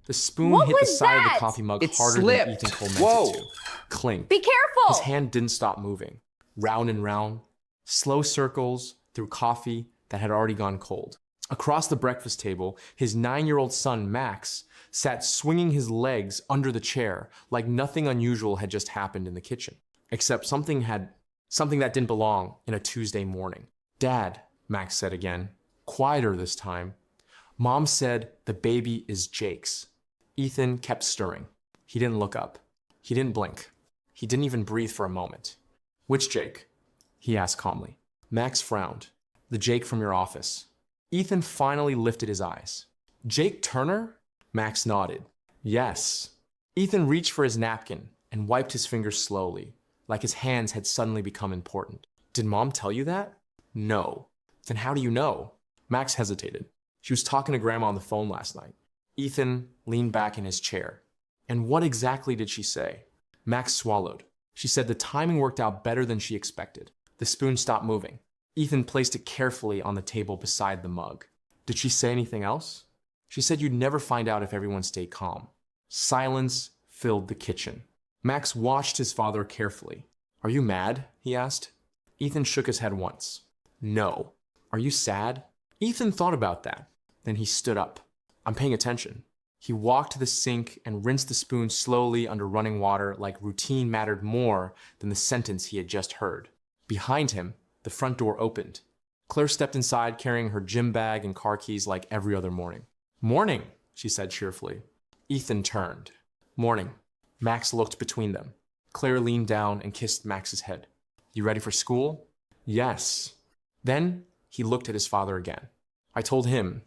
The spoon What hit the was side of that? the coffee mug It harder slipped. than Ethan Cole meant Whoa. it to. Clink. Be careful! His hand didn't stop moving. Round and round. Slow circles through coffee that had already gone cold. Across the breakfast table, his 9-year-old son, Max, sat swinging his legs under the chair like nothing unusual had just happened in the kitchen. Except something that didn't belong in a Tuesday morning. Dad, Max said again, quieter this time. Mom said the baby is Jake's. Ethan kept stirring. He didn't look up. He didn't blink. He didn't even breathe for a moment. Which Jake? He asked calmly. Max frowned. The Jake from your office. Ethan finally lifted his eyes. Jake Turner? Max nodded. Yes. Ethan reached for his napkin and wiped his fingers slowly, like his hands had suddenly become important. Did Mom tell you that? No. Then how do you know? Max hesitated. She was talking to Grandma on the phone last night. Ethan leaned back in his chair. And what exactly did she say? Max swallowed. She said the timing worked out better than she expected. The spoon stopped moving. Ethan placed it carefully on the table beside the mug. Did she say anything else? She said you'd never find out if everyone stayed calm. Silence filled the kitchen. Max watched his father carefully. Are you mad? He asked. Ethan shook his head once. No. Are you sad? Ethan thought about that. Then he stood up. I'm paying attention. He walked to the sink and rinsed the spoon slowly under running water like routine mattered more than the sentence he had just heard. Behind him, the front door opened. Claire stepped inside carrying her gym bag and car keys like every other morning. Morning, she said cheerfully. Ethan turned. Morning. Max looked between them. Claire leaned down and kissed Max's head. You ready for school? Yes. Then he looked at his father again. I told him,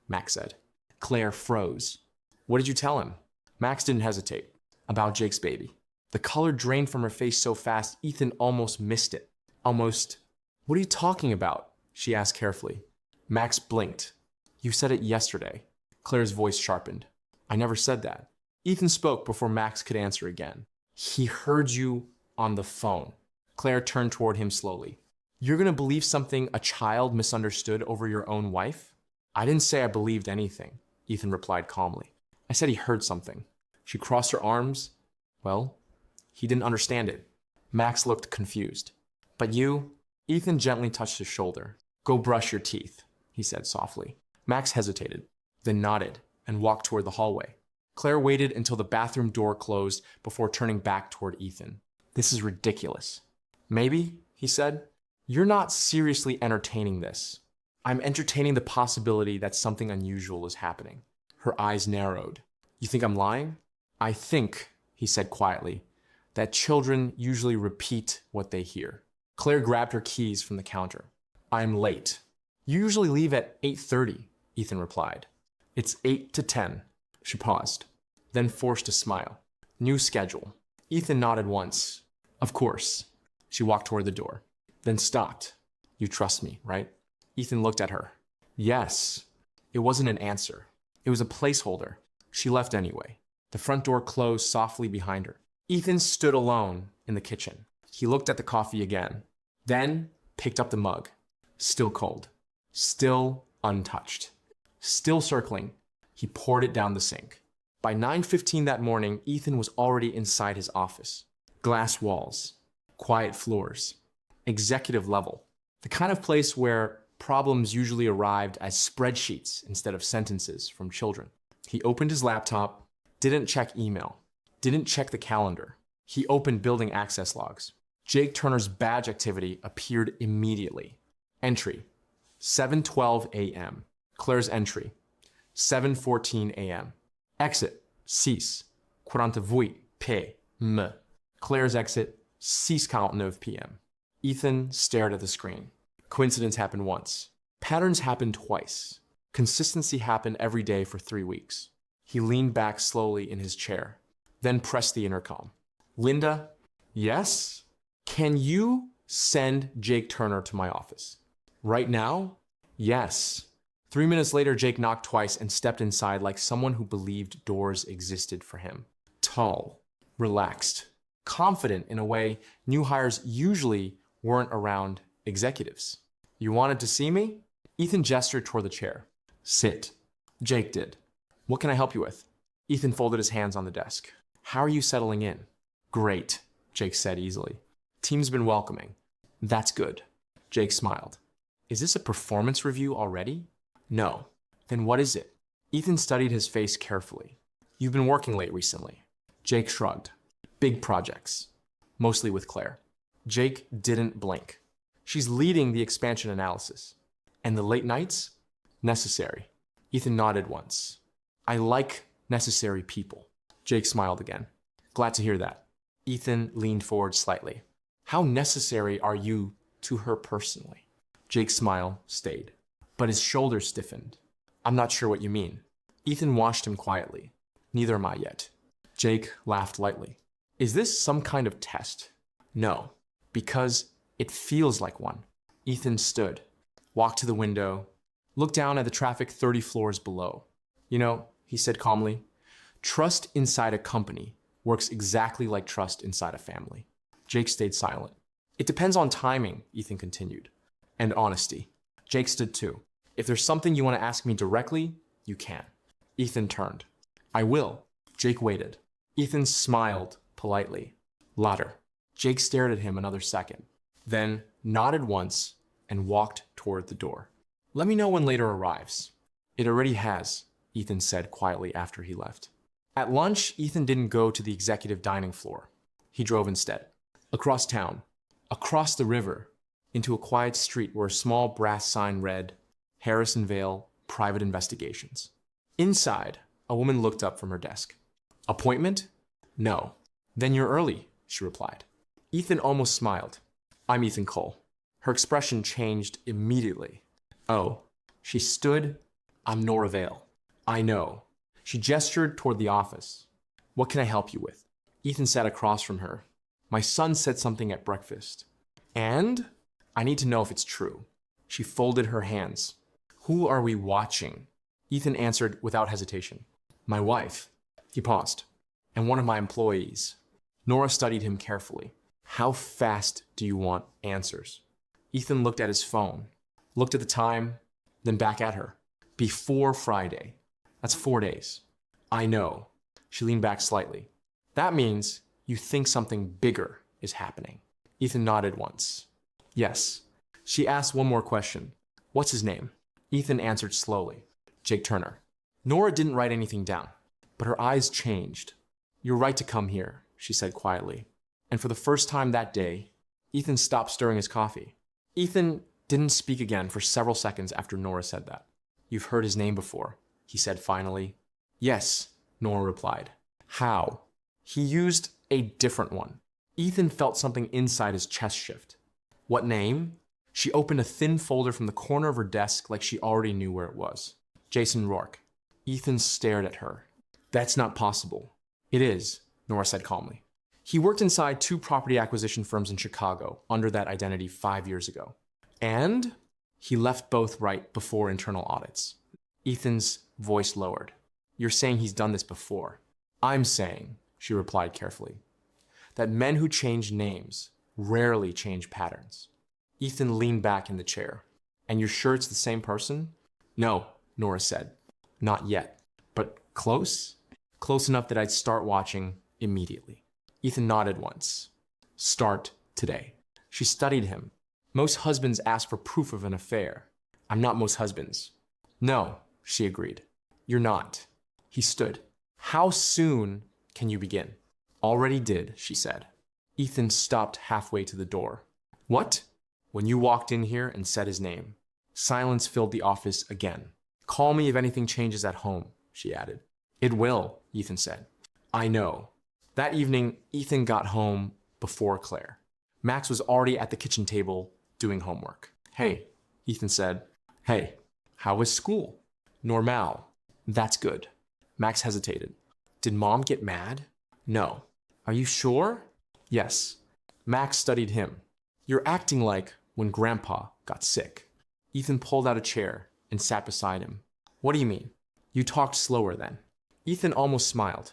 Max said. Claire froze. What did you tell him? Max didn't hesitate. About Jake's baby. The color drained from her face so fast, Ethan almost missed it. Almost. What are you talking about? She asked carefully. Max blinked. You said it yesterday. Claire's voice sharpened. I never said that. Ethan spoke before Max could answer again. He heard you on the phone. Claire turned toward him slowly. You're going to believe something a child misunderstood over your own wife? I didn't say I believed anything, Ethan replied calmly. I said he heard something. She crossed her arms. Well, he didn't understand it. Max looked confused. But you? Ethan gently touched his shoulder. Go brush your teeth, he said softly. Max hesitated, then nodded and walked toward the hallway. Claire waited until the bathroom door closed before turning back toward Ethan. This is ridiculous. Maybe, he said. You're not seriously entertaining this. I'm entertaining the possibility that something unusual is happening. Her eyes narrowed. You think I'm lying? I think, he said quietly, that children usually repeat what they hear. Claire grabbed her keys from the counter. I'm late. You usually leave at 8:30, Ethan replied. It's 8 to 10. She paused, then forced a smile. New schedule. Ethan nodded once. Of course. She walked toward the door, then stopped. You trust me, right? Ethan looked at her. Yes. It wasn't an answer. It was a placeholder. She left anyway. The front door closed softly behind her. Ethan stood alone in the kitchen. He looked at the coffee again, then picked up the mug. Still cold. Still untouched. Still circling. He poured it down the sink. By 9:15 that morning, Ethan was already inside his office. Glass walls. Quiet floors. Executive level. The kind of place where problems usually arrived as spreadsheets instead of sentences from children. He opened his laptop, didn't check email, didn't check the calendar. He opened building access logs. Jake Turner's badge activity appeared immediately. Entry, 7:12 a.m. Claire's entry, 7:14 a.m. Exit, 6:48 p.m. Claire's exit, 6:49 p.m. Ethan stared at the screen. Coincidence happened once. Patterns happened twice. Consistency happened every day for 3 weeks. He leaned back slowly in his chair, then pressed the intercom. Linda? Yes? Can you send Jake Turner to my office? Right now? Yes. 3 minutes later, Jake knocked twice and stepped inside like someone who believed doors existed for him. Tall, relaxed, confident in a way new hires usually weren't around executives. You wanted to see me? Ethan gestured toward the chair. Sit. Jake did. What can I help you with? Ethan folded his hands on the desk. How are you settling in? Great, Jake said easily. Team's been welcoming. That's good. Jake smiled. Is this a performance review already? No. Then what is it? Ethan studied his face carefully. You've been working late recently. Jake shrugged. Big projects. Mostly with Claire. Jake didn't blink. She's leading the expansion analysis. And the late nights? Necessary. Ethan nodded once. I like necessary people. Jake smiled again. Glad to hear that. Ethan leaned forward slightly. How necessary are you to her personally? Jake's smile stayed, but his shoulders stiffened. I'm not sure what you mean. Ethan watched him quietly. Neither am I yet. Jake laughed lightly. Is this some kind of test? No, because it feels like one. Ethan stood, walked to the window, looked down at the traffic 30 floors below. You know, he said calmly, trust inside a company works exactly like trust inside a family. Jake stayed silent. It depends on timing, Ethan continued, and honesty. Jake stood too. If there's something you want to ask me directly, you can. Ethan turned. I will. Jake waited. Ethan smiled politely. Louder. Jake stared at him another second, then nodded once and walked toward the door. Let me know when later arrives. It already has, Ethan said quietly after he left. At lunch, Ethan didn't go to the executive dining floor. He drove instead. Across town, across the river, into a quiet street where a small brass sign read, Harrisonvale Private Investigations. Inside, a woman looked up from her desk. Appointment? No. Then you're early, she replied. Ethan almost smiled. I'm Ethan Cole. Her expression changed immediately. Oh, she stood. I'm Nora Vale. I know. She gestured toward the office. What can I help you with? Ethan sat across from her. My son said something at breakfast. And? I need to know if it's true. She folded her hands. Who are we watching? Ethan answered without hesitation. My wife. He paused. And one of my employees. Nora studied him carefully. How fast do you want answers? Ethan looked at his phone, looked at the time, then back at her. Before Friday. That's 4 days. I know. She leaned back slightly. That means you think something bigger is happening. Ethan nodded once. Yes. She asked one more question. What's his name? Ethan answered slowly. Jake Turner. Nora didn't write anything down, but her eyes changed. You're right to come here, she said quietly. And for the first time that day, Ethan stopped stirring his coffee. Ethan didn't speak again for several seconds after Nora said that. You've heard his name before, he said finally. Yes, Nora replied. How? He used a different one. Ethan felt something inside his chest shift. What name? She opened a thin folder from the corner of her desk like she already knew where it was. Jason Rourke. Ethan stared at her. That's not possible. It is, Nora said calmly. He worked inside 2 property acquisition firms in Chicago under that identity 5 years ago. And he left both right before internal audits. Ethan's voice lowered. You're saying he's done this before. I'm saying, she replied carefully, that men who change names rarely change patterns. Ethan leaned back in the chair. And you're sure it's the same person? No, Nora said. Not yet. But close? Close enough that I'd start watching immediately. Ethan nodded once. Start today. She studied him. Most husbands ask for proof of an affair. I'm not most husbands. No, she agreed. You're not. He stood. How soon can you begin? Already did, she said. Ethan stopped halfway to the door. What? When you walked in here and said his name. Silence filled the office again. Call me if anything changes at home, she added. It will, Ethan said. I know. That evening, Ethan got home before Claire. Max was already at the kitchen table doing homework. Hey, Ethan said. Hey, how was school? Normal. That's good. Max hesitated. Did Mom get mad? No. Are you sure? Yes. Max studied him. You're acting like when Grandpa got sick. Ethan pulled out a chair and sat beside him. What do you mean? You talked slower then. Ethan almost smiled.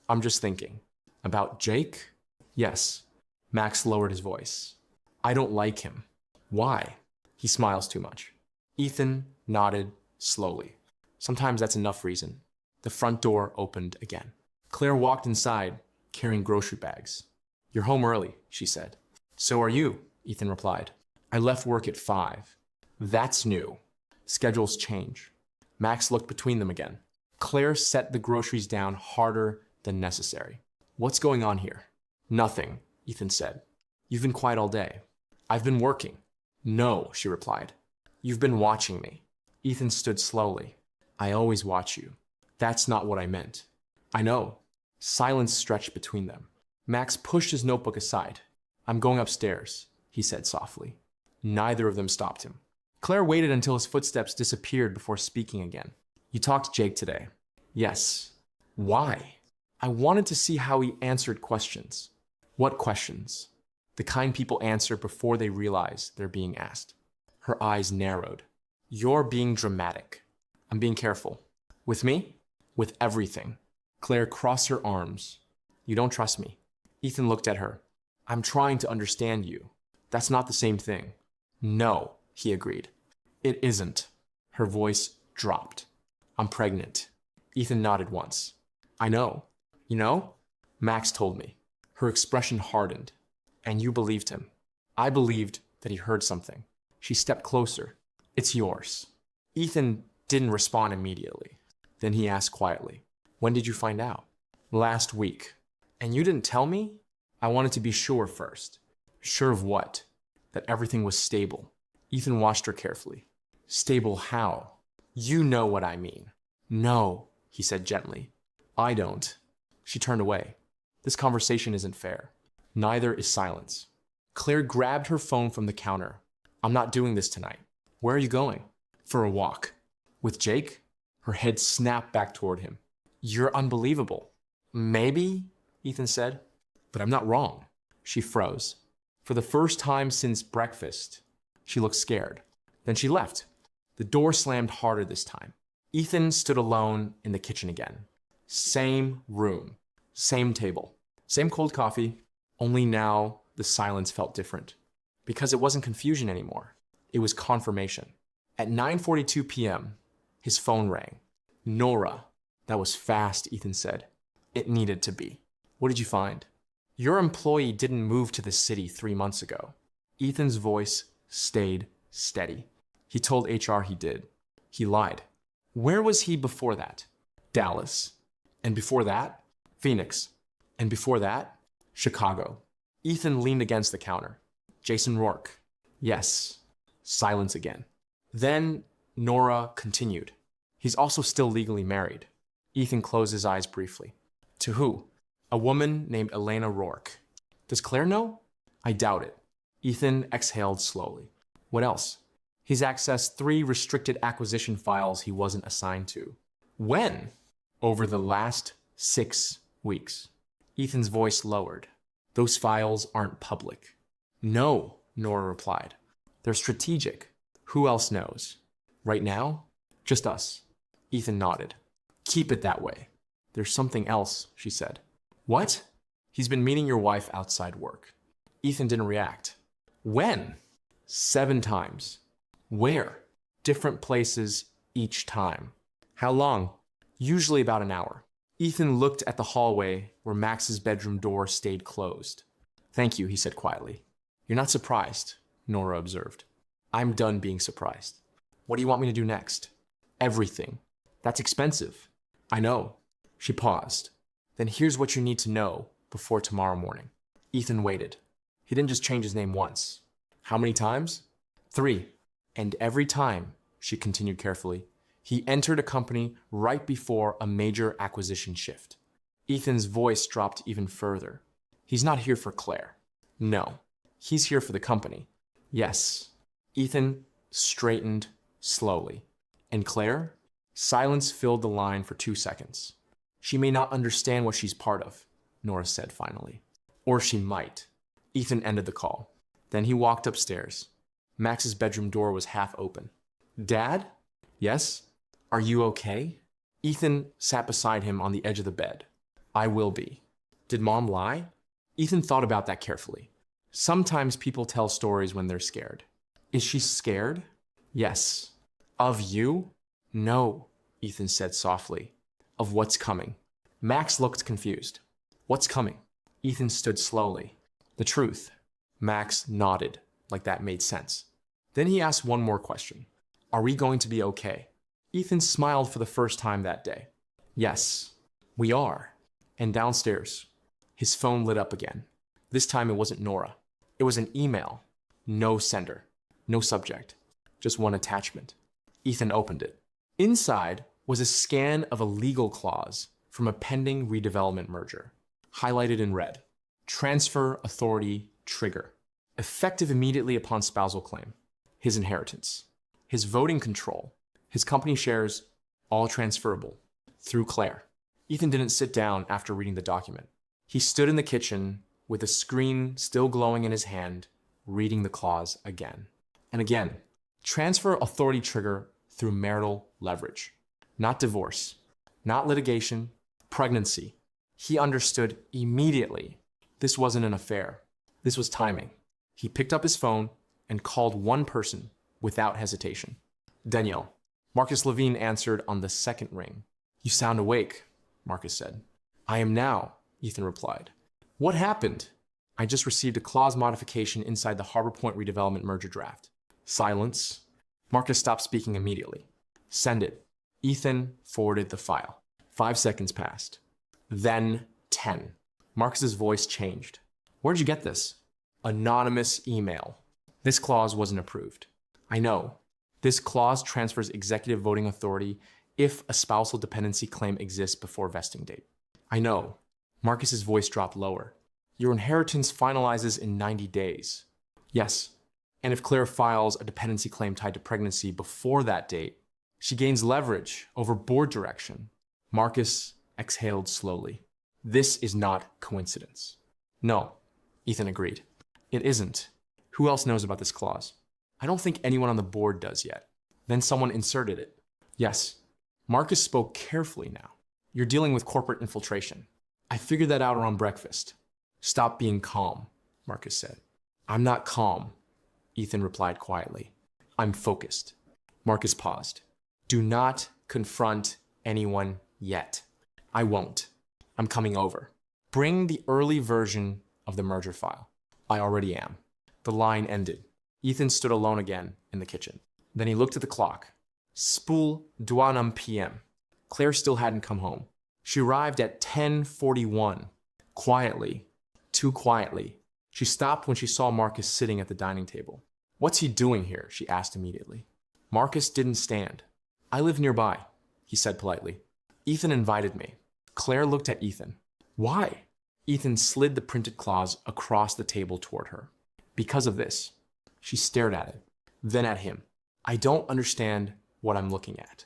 I'm just thinking. About Jake? Yes. Max lowered his voice. I don't like him. Why? He smiles too much. Ethan nodded slowly. Sometimes that's enough reason. The front door opened again. Claire walked inside, carrying grocery bags. "You're home early," she said. "So are you," Ethan replied. "I left work at 5. "That's new. Schedules change." Max looked between them again. Claire set the groceries down harder than necessary. "What's going on here?" "Nothing," Ethan said. "You've been quiet all day." "I've been working." "No," she replied. "You've been watching me." Ethan stood slowly. "I always watch you." "That's not what I meant." "I know." Silence stretched between them. Max pushed his notebook aside. "I'm going upstairs," he said softly. Neither of them stopped him. Claire waited until his footsteps disappeared before speaking again. "You talked to Jake today?" "Yes." "Why?" "I wanted to see how he answered questions." "What questions?" "The kind people answer before they realize they're being asked." Her eyes narrowed. "You're being dramatic." "I'm being careful." "With me?" "With everything." Claire crossed her arms. "You don't trust me." Ethan looked at her. "I'm trying to understand you." "That's not the same thing." "No," he agreed. "It isn't." Her voice dropped. "I'm pregnant." Ethan nodded once. "I know." "You know?" "Max told me." Her expression hardened. "And you believed him." "I believed that he heard something." She stepped closer. "It's yours." Ethan didn't respond immediately. Then he asked quietly, "When did you find out?" "Last week." "And you didn't tell me?" "I wanted to be sure first." "Sure of what?" "That everything was stable." Ethan watched her carefully. "Stable how?" "You know what I mean." "No," he said gently. "I don't." She turned away. "This conversation isn't fair." "Neither is silence." Claire grabbed her phone from the counter. "I'm not doing this tonight." "Where are you going?" "For a walk." "With Jake?" Her head snapped back toward him. "You're unbelievable." "Maybe," Ethan said, "but I'm not wrong." She froze. For the first time since breakfast, she looked scared. Then she left. The door slammed harder this time. Ethan stood alone in the kitchen again. Same room, same table, same cold coffee, only now the silence felt different. Because it wasn't confusion anymore. It was confirmation. At 9:42 p.m., his phone rang. "Nora." "That was fast," Ethan said. "It needed to be." "What did you find?" "Your employee didn't move to the city 3 months ago." Ethan's voice stayed steady. "He told HR he did." "He lied." "Where was he before that?" "Dallas." "And before that?" "Phoenix." "And before that?" "Chicago." Ethan leaned against the counter. "Jason Rourke." "Yes." Silence again. Then Nora continued. "He's also still legally married." Ethan closed his eyes briefly. "To who?" "A woman named Elena Rourke." "Does Claire know?" "I doubt it." Ethan exhaled slowly. "What else?" "He's accessed 3 restricted acquisition files he wasn't assigned to." "When?" "Over the last 6 weeks." Ethan's voice lowered. "Those files aren't public." "No," Nora replied. "They're strategic. Who else knows?" "Right now?" "Just us." Ethan nodded. "Keep it that way." "There's something else," she said. "What?" "He's been meeting your wife outside work." Ethan didn't react. "When?" 7 times. "Where?" "Different places each time." "How long?" "Usually about an hour." Ethan looked at the hallway where Max's bedroom door stayed closed. "Thank you," he said quietly. "You're not surprised," Nora observed. "I'm done being surprised." "What do you want me to do next?" "Everything." "That's expensive." "I know." She paused. "Then here's what you need to know before tomorrow morning." Ethan waited. He didn't just change his name once. "How many times?" 3. "And every time," she continued carefully, "he entered a company right before a major acquisition shift." Ethan's voice dropped even further. "He's not here for Claire." "No. He's here for the company." "Yes." Ethan straightened slowly. "And Claire?" Silence filled the line for 2 seconds. "She may not understand what she's part of," Nora said finally. "Or she might." Ethan ended the call. Then he walked upstairs. Max's bedroom door was half open. "Dad?" "Yes?" "Are you okay?" Ethan sat beside him on the edge of the bed. "I will be." "Did Mom lie?" Ethan thought about that carefully. Sometimes people tell stories when they're scared. "Is she scared?" "Yes." "Of you?" "No," Ethan said softly. of what's coming. Max looked confused. What's coming? Ethan stood slowly. The truth. Max nodded, like that made sense. Then he asked one more question. Are we going to be okay? Ethan smiled for the first time that day. Yes, we are. And downstairs, his phone lit up again. This time it wasn't Nora. It was an email. No sender. No subject. Just one attachment. Ethan opened it. Inside was a scan of a legal clause from a pending redevelopment merger, highlighted in red. Transfer authority trigger. Effective immediately upon spousal claim. His inheritance. His voting control. His company shares, all transferable. Through Claire. Ethan didn't sit down after reading the document. He stood in the kitchen with the screen still glowing in his hand, reading the clause again. And again. Transfer authority trigger through marital leverage. Not divorce. Not litigation. Pregnancy. He understood immediately. This wasn't an affair. This was timing. He picked up his phone and called one person without hesitation. Danielle. Marcus Levine answered on the second ring. You sound awake, Marcus said. I am now, Ethan replied. What happened? I just received a clause modification inside the Harbor Point redevelopment merger draft. Silence. Marcus stopped speaking immediately. Send it. Ethan forwarded the file. 5 seconds passed. Then 10. Marcus's voice changed. Where'd you get this? Anonymous email. This clause wasn't approved. I know. This clause transfers executive voting authority if a spousal dependency claim exists before vesting date. I know. Marcus's voice dropped lower. Your inheritance finalizes in 90 days. Yes. And if Claire files a dependency claim tied to pregnancy before that date, she gains leverage over board direction. Marcus exhaled slowly. This is not coincidence. No, Ethan agreed. It isn't. Who else knows about this clause? I don't think anyone on the board does yet. Then someone inserted it. Yes. Marcus spoke carefully now. You're dealing with corporate infiltration. I figured that out around breakfast. Stop being calm, Marcus said. I'm not calm, Ethan replied quietly. I'm focused. Marcus paused. Do not confront anyone yet. I won't. I'm coming over. Bring the early version of the merger file. I already am. The line ended. Ethan stood alone again in the kitchen. Then he looked at the clock. Spool 12 p.m. Claire still hadn't come home. She arrived at 10:41. Quietly. Too quietly. She stopped when she saw Marcus sitting at the dining table. What's he doing here? She asked immediately. Marcus didn't stand. I live nearby, he said politely. Ethan invited me. Claire looked at Ethan. Why? Ethan slid the printed clause across the table toward her. Because of this. She stared at it, then at him. I don't understand what I'm looking at.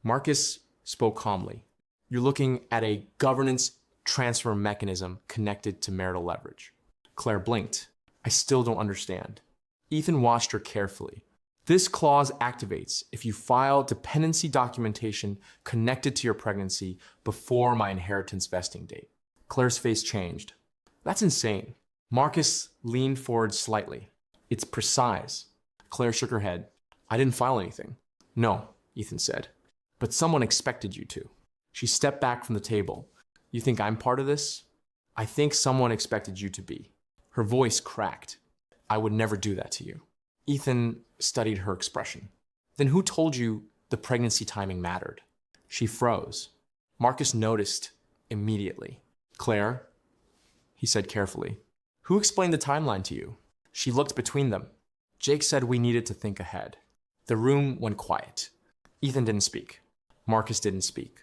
Marcus spoke calmly. You're looking at a governance transfer mechanism connected to marital leverage. Claire blinked. I still don't understand. Ethan watched her carefully. This clause activates if you file dependency documentation connected to your pregnancy before my inheritance vesting date. Claire's face changed. That's insane. Marcus leaned forward slightly. It's precise. Claire shook her head. I didn't file anything. No, Ethan said. But someone expected you to. She stepped back from the table. You think I'm part of this? I think someone expected you to be. Her voice cracked. I would never do that to you. Ethan studied her expression. Then who told you the pregnancy timing mattered? She froze. Marcus noticed immediately. Claire, he said carefully. Who explained the timeline to you? She looked between them. Jake said we needed to think ahead. The room went quiet. Ethan didn't speak. Marcus didn't speak.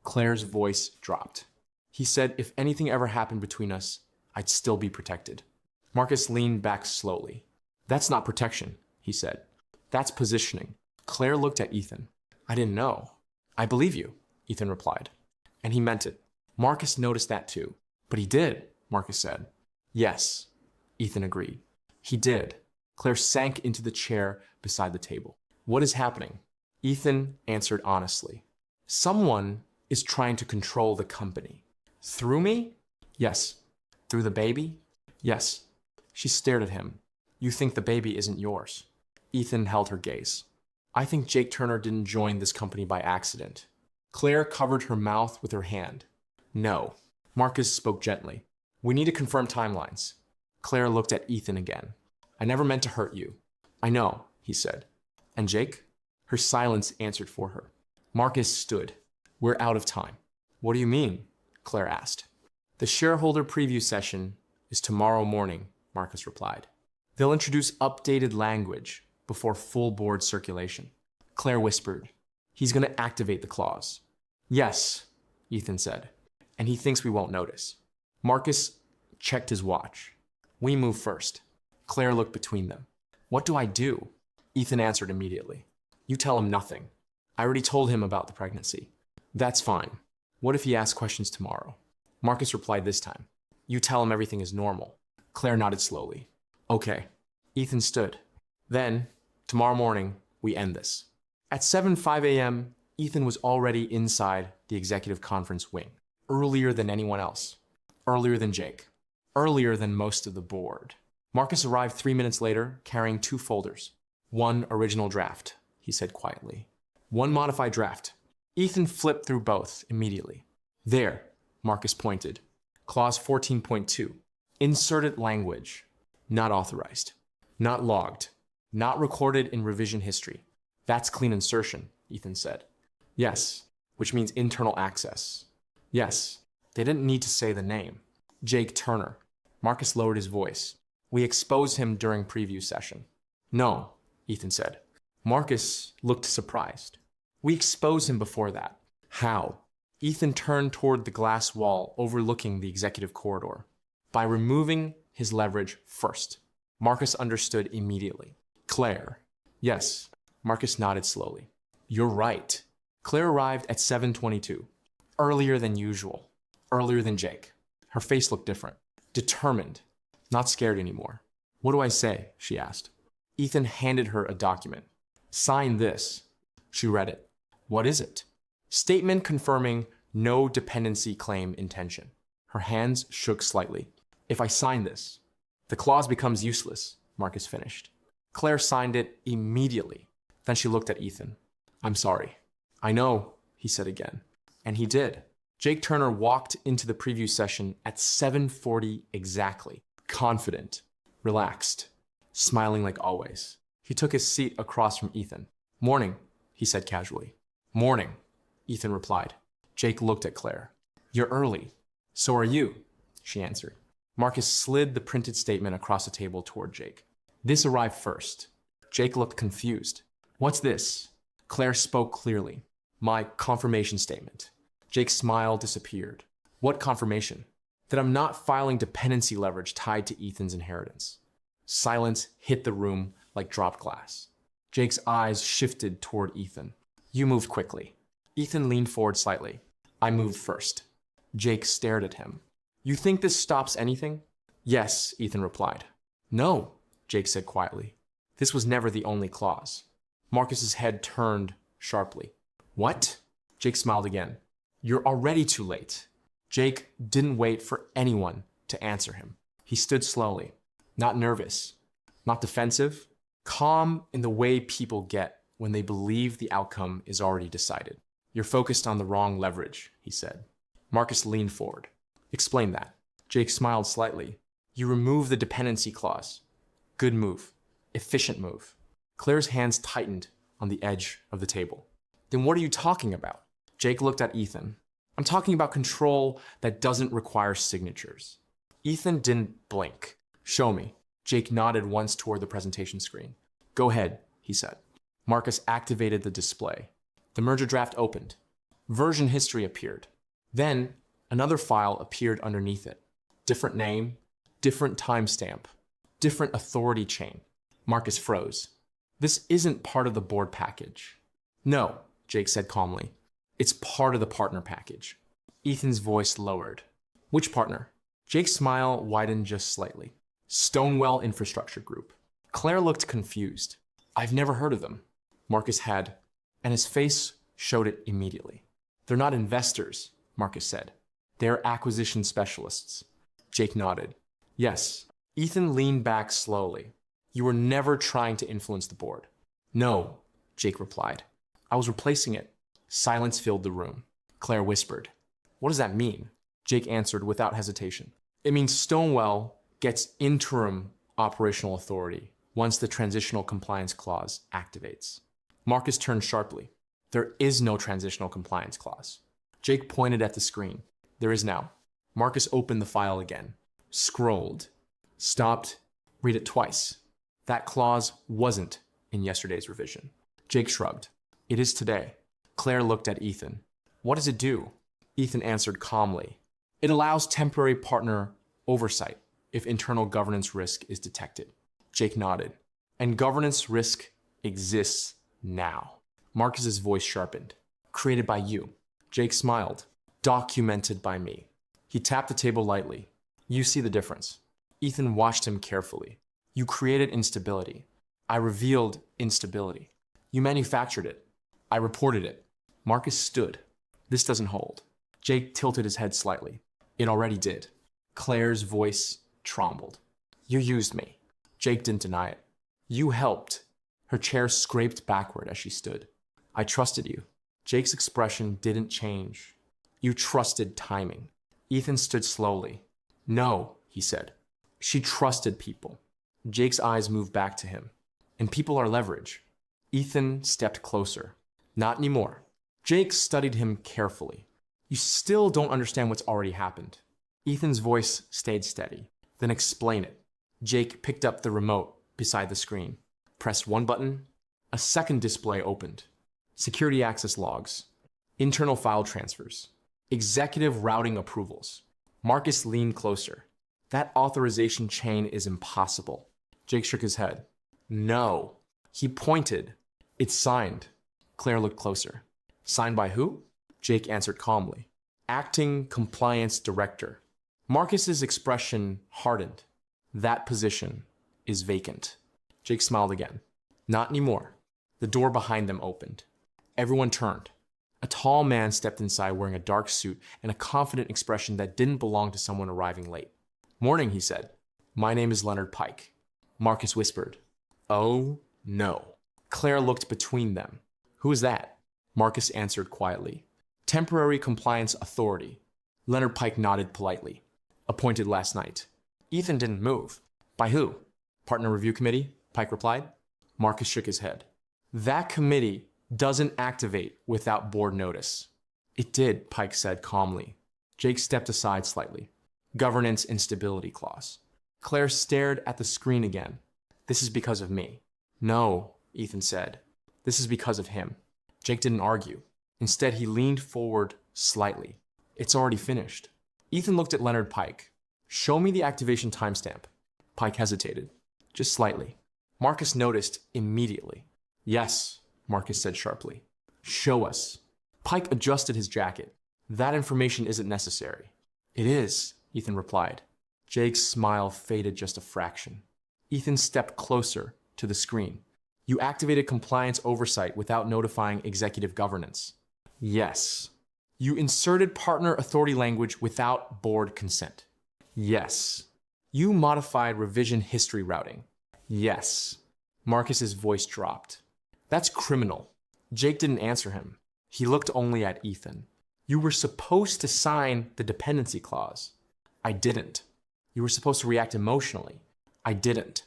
Claire's voice dropped. He said if anything ever happened between us, I'd still be protected. Marcus leaned back slowly. That's not protection, he said. That's positioning. Claire looked at Ethan. I didn't know. I believe you, Ethan replied. And he meant it. Marcus noticed that too. But he did, Marcus said. Yes, Ethan agreed. He did. Claire sank into the chair beside the table. What is happening? Ethan answered honestly. Someone is trying to control the company. Through me? Yes. Through the baby? Yes. She stared at him. You think the baby isn't yours. Ethan held her gaze. I think Jake Turner didn't join this company by accident. Claire covered her mouth with her hand. No. Marcus spoke gently. We need to confirm timelines. Claire looked at Ethan again. I never meant to hurt you. I know, he said. And Jake? Her silence answered for her. Marcus stood. We're out of time. What do you mean? Claire asked. The shareholder preview session is tomorrow morning, Marcus replied. They'll introduce updated language before full board circulation. Claire whispered. He's going to activate the clause. Yes, Ethan said, and he thinks we won't notice. Marcus checked his watch. We move first. Claire looked between them. What do I do? Ethan answered immediately. You tell him nothing. I already told him about the pregnancy. That's fine. What if he asks questions tomorrow? Marcus replied this time. You tell him everything is normal. Claire nodded slowly. Okay. Ethan stood. Then, tomorrow morning, we end this. At 7:05 a.m., Ethan was already inside the executive conference wing, earlier than anyone else, earlier than Jake, earlier than most of the board. Marcus arrived 3 minutes later, carrying 2 folders. One original draft, he said quietly. One modified draft. Ethan flipped through both immediately. There, Marcus pointed. Clause 14.2. Inserted language. Not authorized. Not logged. Not recorded in revision history. That's clean insertion, Ethan said. Yes, which means internal access. Yes, they didn't need to say the name. Jake Turner. Marcus lowered his voice. We exposed him during preview session. No, Ethan said. Marcus looked surprised. We exposed him before that. How? Ethan turned toward the glass wall overlooking the executive corridor. By removing his leverage first. Marcus understood immediately. Claire. Yes. Marcus nodded slowly. You're right. Claire arrived at 7:22. Earlier than usual. Earlier than Jake. Her face looked different. Determined. Not scared anymore. What do I say? She asked. Ethan handed her a document. Sign this. She read it. What is it? Statement confirming no dependency claim intention. Her hands shook slightly. If I sign this, the clause becomes useless, Marcus finished. Claire signed it immediately. Then she looked at Ethan. I'm sorry. I know, he said again. And he did. Jake Turner walked into the preview session at 7:40 exactly. Confident, relaxed, smiling like always. He took his seat across from Ethan. Morning, he said casually. Morning, Ethan replied. Jake looked at Claire. You're early. So are you, she answered. Marcus slid the printed statement across the table toward Jake. This arrived first. Jake looked confused. What's this? Claire spoke clearly. My confirmation statement. Jake's smile disappeared. What confirmation? That I'm not filing dependency leverage tied to Ethan's inheritance. Silence hit the room like dropped glass. Jake's eyes shifted toward Ethan. You moved quickly. Ethan leaned forward slightly. I moved first. Jake stared at him. You think this stops anything? Yes, Ethan replied. No, Jake said quietly. This was never the only clause. Marcus's head turned sharply. What? Jake smiled again. You're already too late. Jake didn't wait for anyone to answer him. He stood slowly, not nervous, not defensive, calm in the way people get when they believe the outcome is already decided. You're focused on the wrong leverage, he said. Marcus leaned forward. Explain that. Jake smiled slightly. You remove the dependency clause. Good move. Efficient move. Claire's hands tightened on the edge of the table. Then what are you talking about? Jake looked at Ethan. I'm talking about control that doesn't require signatures. Ethan didn't blink. Show me. Jake nodded once toward the presentation screen. Go ahead, he said. Marcus activated the display. The merger draft opened. Version history appeared. Then another file appeared underneath it. Different name, different timestamp, different authority chain. Marcus froze. This isn't part of the board package. No, Jake said calmly. It's part of the partner package. Ethan's voice lowered. Which partner? Jake's smile widened just slightly. Stonewell Infrastructure Group. Claire looked confused. I've never heard of them. Marcus had, and his face showed it immediately. They're not investors, Marcus said. They're acquisition specialists. Jake nodded. Yes. Ethan leaned back slowly. You were never trying to influence the board. No, Jake replied. I was replacing it. Silence filled the room. Claire whispered, "What does that mean?" Jake answered without hesitation. "It means Stonewall gets interim operational authority once the transitional compliance clause activates." Marcus turned sharply. "There is no transitional compliance clause." Jake pointed at the screen. "There is now." Marcus opened the file again, scrolled, stopped, read it twice. That clause wasn't in yesterday's revision. Jake shrugged. "It is today." Claire looked at Ethan. "What does it do?" Ethan answered calmly. "It allows temporary partner oversight if internal governance risk is detected." Jake nodded. "And governance risk exists now." Marcus's voice sharpened. "Created by you." Jake smiled. "Documented by me." He tapped the table lightly. "You see the difference." Ethan watched him carefully. "You created instability. I revealed instability. You manufactured it. I reported it." Marcus stood. "This doesn't hold." Jake tilted his head slightly. "It already did." Claire's voice trembled. "You used me." Jake didn't deny it. "You helped." Her chair scraped backward as she stood. "I trusted you." Jake's expression didn't change. "You trusted timing." Ethan stood slowly. "No," he said. "She trusted people." Jake's eyes moved back to him. "And people are leverage." Ethan stepped closer. "Not anymore." Jake studied him carefully. "You still don't understand what's already happened." Ethan's voice stayed steady. "Then explain it." Jake picked up the remote beside the screen, pressed one button. A second display opened. Security access logs, internal file transfers, executive routing approvals. Marcus leaned closer. "That authorization chain is impossible." Jake shook his head. "No." He pointed. "It's signed." Claire looked closer. "Signed by who?" Jake answered calmly. "Acting Compliance Director." Marcus's expression hardened. "That position is vacant." Jake smiled again. "Not anymore." The door behind them opened. Everyone turned. A tall man stepped inside wearing a dark suit and a confident expression that didn't belong to someone arriving late. "Morning," he said. "My name is Leonard Pike." Marcus whispered. "Oh, no." Claire looked between them. "Who is that?" Marcus answered quietly. "Temporary Compliance Authority." Leonard Pike nodded politely. "Appointed last night." Ethan didn't move. "By who?" "Partner Review Committee," Pike replied. Marcus shook his head. "That committee doesn't activate without board notice." "It did," Pike said calmly. Jake stepped aside slightly. "Governance instability clause." Claire stared at the screen again. "This is because of me." "No," Ethan said. "This is because of him." Jake didn't argue. Instead, he leaned forward slightly. "It's already finished." Ethan looked at Leonard Pike. "Show me the activation timestamp." Pike hesitated. Just slightly. Marcus noticed immediately. "Yes," Marcus said sharply. "Show us." Pike adjusted his jacket. "That information isn't necessary." "It is," Ethan replied. Jake's smile faded just a fraction. Ethan stepped closer to the screen. "You activated compliance oversight without notifying executive governance." "Yes." "You inserted partner authority language without board consent." "Yes." "You modified revision history routing." "Yes." Marcus's voice dropped. "That's criminal." Jake didn't answer him. He looked only at Ethan. "You were supposed to sign the dependency clause." "I didn't." "You were supposed to react emotionally." "I didn't."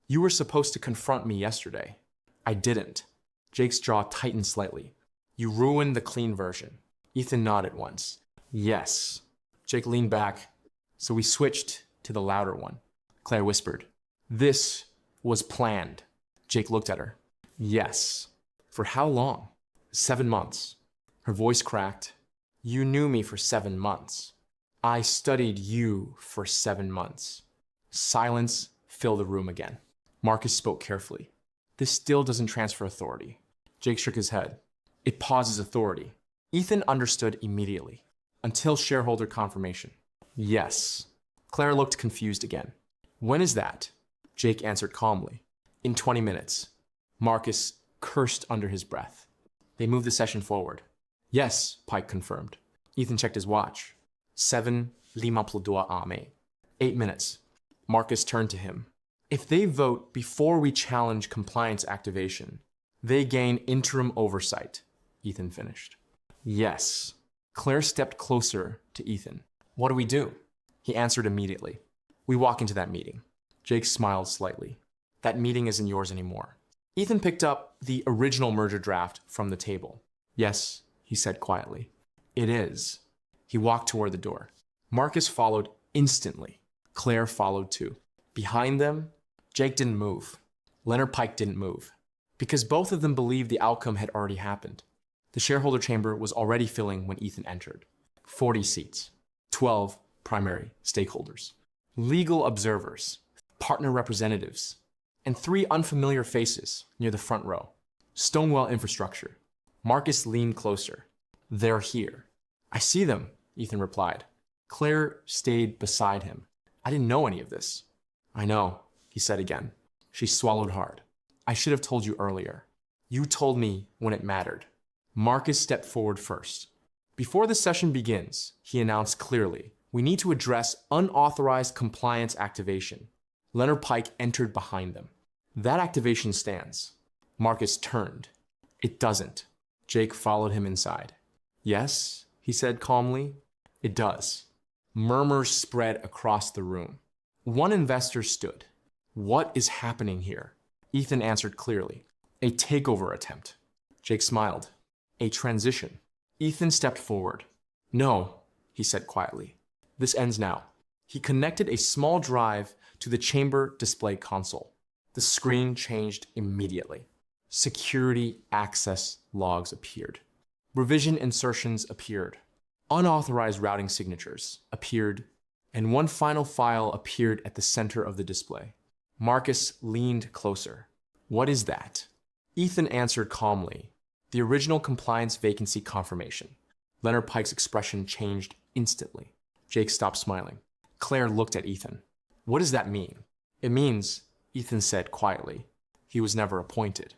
"You were supposed to confront me yesterday." "I didn't." Jake's jaw tightened slightly. "You ruined the clean version." Ethan nodded once. "Yes." Jake leaned back, so we switched to the louder one. Claire whispered, "This was planned." Jake looked at her. "Yes." "For how long?" 7 months. Her voice cracked. "You knew me for 7 months." "I studied you for 7 months." Silence filled the room again. Marcus spoke carefully. "This still doesn't transfer authority." Jake shook his head. "It pauses authority." Ethan understood immediately. "Until shareholder confirmation." "Yes." Claire looked confused again. "When is that?" Jake answered calmly. "In 20 minutes." Marcus cursed under his breath. They moved the session forward. "Yes," Pike confirmed. Ethan checked his watch. 7:52 AM. 8 minutes. Marcus turned to him. "If they vote before we challenge compliance activation, they gain interim oversight," Ethan finished. Yes. Claire stepped closer to Ethan. What do we do? He answered immediately. We walk into that meeting. Jake smiled slightly. That meeting isn't yours anymore. Ethan picked up the original merger draft from the table. Yes, he said quietly. It is. He walked toward the door. Marcus followed instantly. Claire followed too. Behind them, Jake didn't move. Leonard Pike didn't move. Because both of them believed the outcome had already happened. The shareholder chamber was already filling when Ethan entered. 40 seats. 12 primary stakeholders. Legal observers. Partner representatives. And 3 unfamiliar faces near the front row. Stonewall Infrastructure. Marcus leaned closer. They're here. I see them, Ethan replied. Claire stayed beside him. I didn't know any of this. I know, he said again. She swallowed hard. I should have told you earlier. You told me when it mattered. Marcus stepped forward first. Before the session begins, he announced clearly, we need to address unauthorized compliance activation. Leonard Pike entered behind them. That activation stands. Marcus turned. It doesn't. Jake followed him inside. Yes, he said calmly. It does. Murmurs spread across the room. One investor stood. What is happening here? Ethan answered clearly. A takeover attempt. Jake smiled. A transition. Ethan stepped forward. No, he said quietly. This ends now. He connected a small drive to the chamber display console. The screen changed immediately. Security access logs appeared. Revision insertions appeared. Unauthorized routing signatures appeared, and one final file appeared at the center of the display. Marcus leaned closer. What is that? Ethan answered calmly. The original compliance vacancy confirmation. Leonard Pike's expression changed instantly. Jake stopped smiling. Claire looked at Ethan. What does that mean? It means, Ethan said quietly, he was never appointed.